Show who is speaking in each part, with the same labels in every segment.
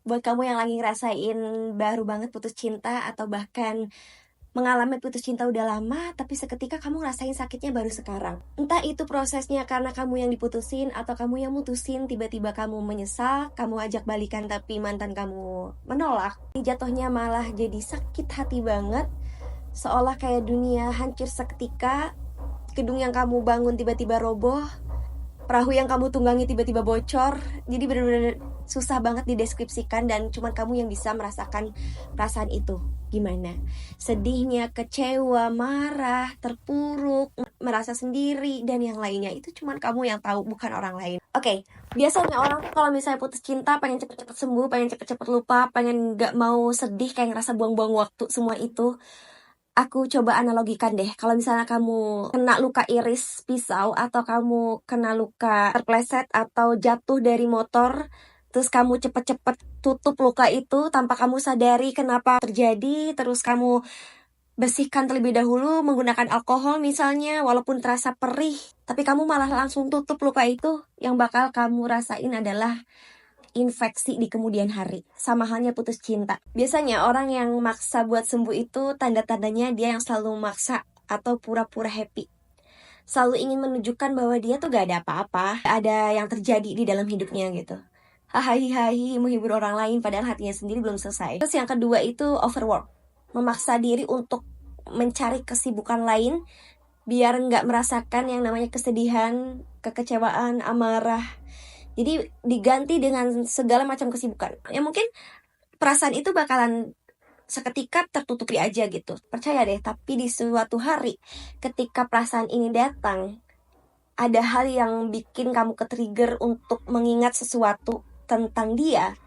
Speaker 1: Buat kamu yang lagi ngerasain baru banget putus cinta atau bahkan mengalami putus cinta udah lama, tapi seketika kamu ngerasain sakitnya baru sekarang. Entah itu prosesnya karena kamu yang diputusin atau kamu yang mutusin, tiba-tiba kamu menyesal, kamu ajak balikan tapi mantan kamu menolak. Jatuhnya malah jadi sakit hati banget, seolah kayak dunia hancur seketika, gedung yang kamu bangun tiba-tiba roboh, perahu yang kamu tunggangi tiba-tiba bocor. Jadi benar-benar susah banget dideskripsikan dan cuma kamu yang bisa merasakan perasaan itu. Gimana? Sedihnya, kecewa, marah, terpuruk, merasa sendiri, dan yang lainnya. Itu cuma kamu yang tahu, bukan orang lain. Oke, biasanya orang tuh kalau misalnya putus cinta pengen cepet-cepet sembuh, pengen cepet-cepet lupa, pengen gak mau sedih, kayak ngerasa buang-buang waktu, semua itu. Aku coba analogikan deh, kalau misalnya kamu kena luka iris pisau atau kamu kena luka terpleset atau jatuh dari motor, terus kamu cepet-cepet tutup luka itu tanpa kamu sadari kenapa terjadi, terus kamu bersihkan terlebih dahulu menggunakan alkohol misalnya, walaupun terasa perih, tapi kamu malah langsung tutup luka itu, yang bakal kamu rasain adalah infeksi di kemudian hari. Sama halnya putus cinta. Biasanya orang yang maksa buat sembuh itu tanda-tandanya dia yang selalu maksa atau pura-pura happy. Selalu ingin menunjukkan bahwa dia tuh gak ada apa-apa, ada yang terjadi di dalam hidupnya gitu. Hahaha, menghibur orang lain padahal hatinya sendiri belum selesai. Terus yang kedua itu overwork. Memaksa diri untuk mencari kesibukan lain biar nggak merasakan yang namanya kesedihan, kekecewaan, amarah. Jadi diganti dengan segala macam kesibukan. Ya mungkin perasaan itu bakalan seketika tertutupi aja gitu. Percaya deh, tapi di suatu hari ketika perasaan ini datang, ada hal yang bikin kamu ke-trigger untuk mengingat sesuatu tentang dia.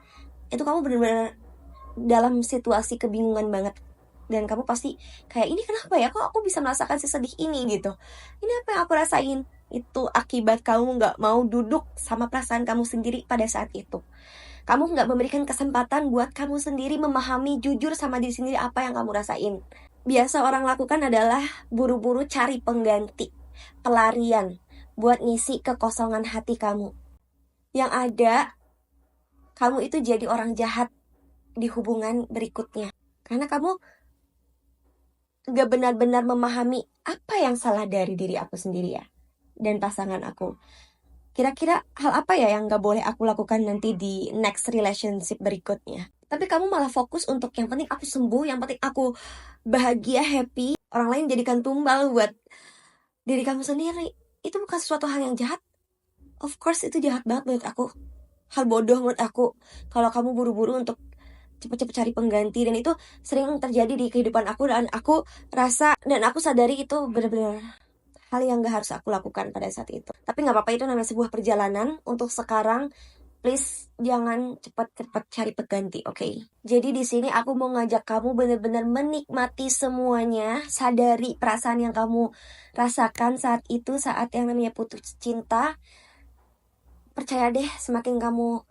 Speaker 1: Itu kamu benar-benar dalam situasi kebingungan banget. Dan kamu pasti kayak, ini kenapa ya, kok aku bisa merasakan sesedih ini gitu. Ini apa yang aku rasain? Itu akibat kamu gak mau duduk sama perasaan kamu sendiri pada saat itu. Kamu gak memberikan kesempatan buat kamu sendiri memahami jujur sama diri sendiri apa yang kamu rasain. Biasa orang lakukan adalah buru-buru cari pengganti, pelarian, buat ngisi kekosongan hati kamu. Yang ada, kamu itu jadi orang jahat di hubungan berikutnya. Karena kamu gak benar-benar memahami apa yang salah dari diri aku sendiri ya, dan pasangan aku. Kira-kira hal apa ya yang gak boleh aku lakukan nanti di next relationship berikutnya. Tapi kamu malah fokus untuk yang penting aku sembuh, yang penting aku bahagia, happy. Orang lain jadikan tumbal buat diri kamu sendiri. Itu bukan sesuatu hal yang jahat. Of course itu jahat banget menurut aku. Hal bodoh menurut aku. Kalau kamu buru-buru untuk cepet-cepet cari pengganti, dan itu sering terjadi di kehidupan aku, dan aku rasa dan aku sadari itu benar-benar hal yang gak harus aku lakukan pada saat itu. Tapi gak apa-apa, itu namanya sebuah perjalanan. Untuk sekarang, please jangan cepet-cepet cari pengganti, oke? Jadi di sini aku mau ngajak kamu benar-benar menikmati semuanya, sadari perasaan yang kamu rasakan saat itu, saat yang namanya putus cinta. Percaya deh, semakin kamu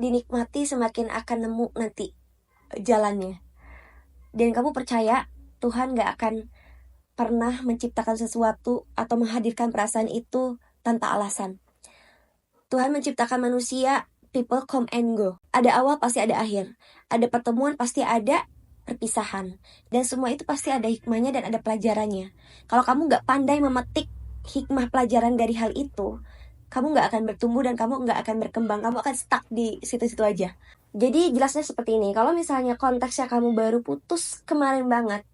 Speaker 1: dinikmati, semakin akan nemu nanti jalannya. Dan kamu percaya Tuhan gak akan pernah menciptakan sesuatu atau menghadirkan perasaan itu tanpa alasan. Tuhan menciptakan manusia, people come and go. Ada awal pasti ada akhir. Ada pertemuan pasti ada perpisahan. Dan semua itu pasti ada hikmahnya dan ada pelajarannya. Kalau kamu gak pandai memetik hikmah pelajaran dari hal itu, kamu gak akan bertumbuh dan kamu gak akan berkembang. Kamu akan stuck di situ-situ aja. Jadi jelasnya seperti ini. Kalau misalnya konteksnya kamu baru putus kemarin banget,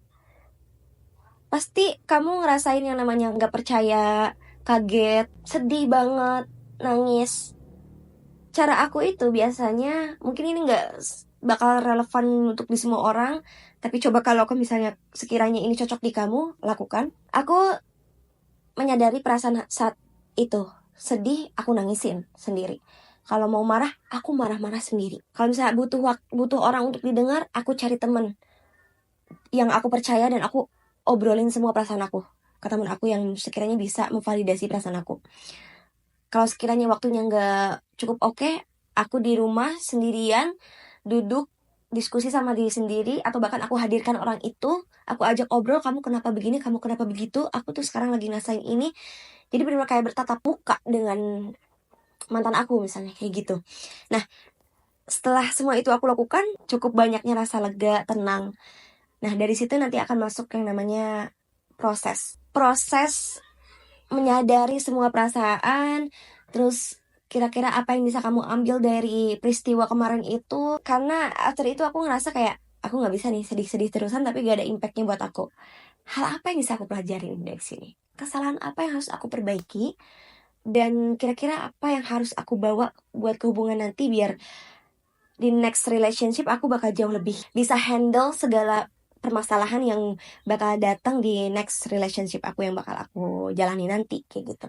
Speaker 1: pasti kamu ngerasain yang namanya gak percaya, kaget, sedih banget, nangis. Cara aku itu biasanya, mungkin ini gak bakal relevan untuk di semua orang, tapi coba kalau aku misalnya sekiranya ini cocok di kamu, lakukan. Aku menyadari perasaan saat itu. Sedih, aku nangisin sendiri. Kalau mau marah, aku marah-marah sendiri. Kalau misalnya butuh orang untuk didengar, aku cari temen yang aku percaya dan aku obrolin semua perasaan aku ke temen aku yang sekiranya bisa memvalidasi perasaan aku. Kalau sekiranya waktunya gak cukup oke, aku di rumah sendirian, duduk, diskusi sama diri sendiri, atau bahkan aku hadirkan orang itu, aku ajak obrol, kamu kenapa begini, kamu kenapa begitu, aku tuh sekarang lagi ngerasain ini. Jadi benar-benar kayak bertatap muka dengan mantan aku misalnya, kayak gitu. Nah, Setelah semua itu aku lakukan, cukup banyaknya rasa lega, tenang. Nah, dari situ nanti akan masuk yang namanya proses. Proses menyadari semua perasaan, terus kira-kira apa yang bisa kamu ambil dari peristiwa kemarin itu. Karena after itu aku ngerasa kayak, aku gak bisa nih sedih-sedih terusan tapi gak ada impactnya buat aku. Hal apa yang bisa aku pelajarin dari sini? Kesalahan apa yang harus aku perbaiki? Dan kira-kira apa yang harus aku bawa buat kehubungan nanti biar di next relationship aku bakal jauh lebih bisa handle segala permasalahan yang bakal datang di next relationship aku yang bakal aku jalani nanti, kayak gitu.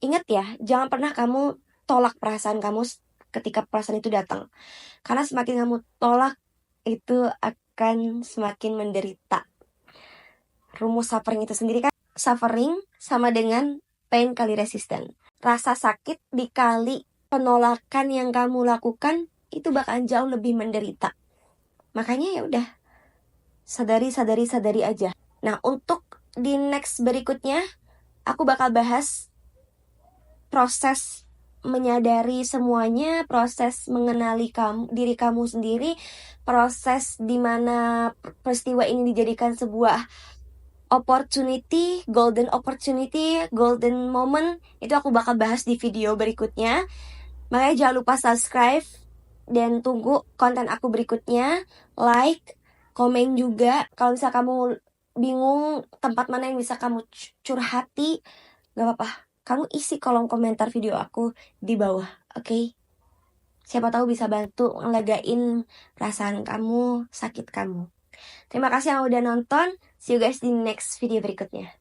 Speaker 1: Ingat ya, jangan pernah kamu tolak perasaan kamu ketika perasaan itu datang. Karena semakin kamu tolak, itu akan semakin menderita. Rumus suffering itu sendiri kan, suffering sama dengan pain kali resisten. Rasa sakit dikali penolakan yang kamu lakukan itu bakal jauh lebih menderita. Makanya ya udah, sadari aja. Nah, untuk di next berikutnya aku bakal bahas proses menyadari semuanya, proses mengenali diri kamu sendiri, proses dimana peristiwa ini dijadikan sebuah opportunity, golden moment. Itu aku bakal bahas di video berikutnya. Makanya jangan lupa subscribe dan tunggu konten aku berikutnya. Like, komen juga. Kalau misalnya kamu bingung tempat mana yang bisa kamu curhati, gak apa-apa, kamu isi kolom komentar video aku di bawah, oke? Siapa tahu bisa bantu ngelegain perasaan kamu, sakit kamu. Terima kasih yang udah nonton. See you guys di next video berikutnya.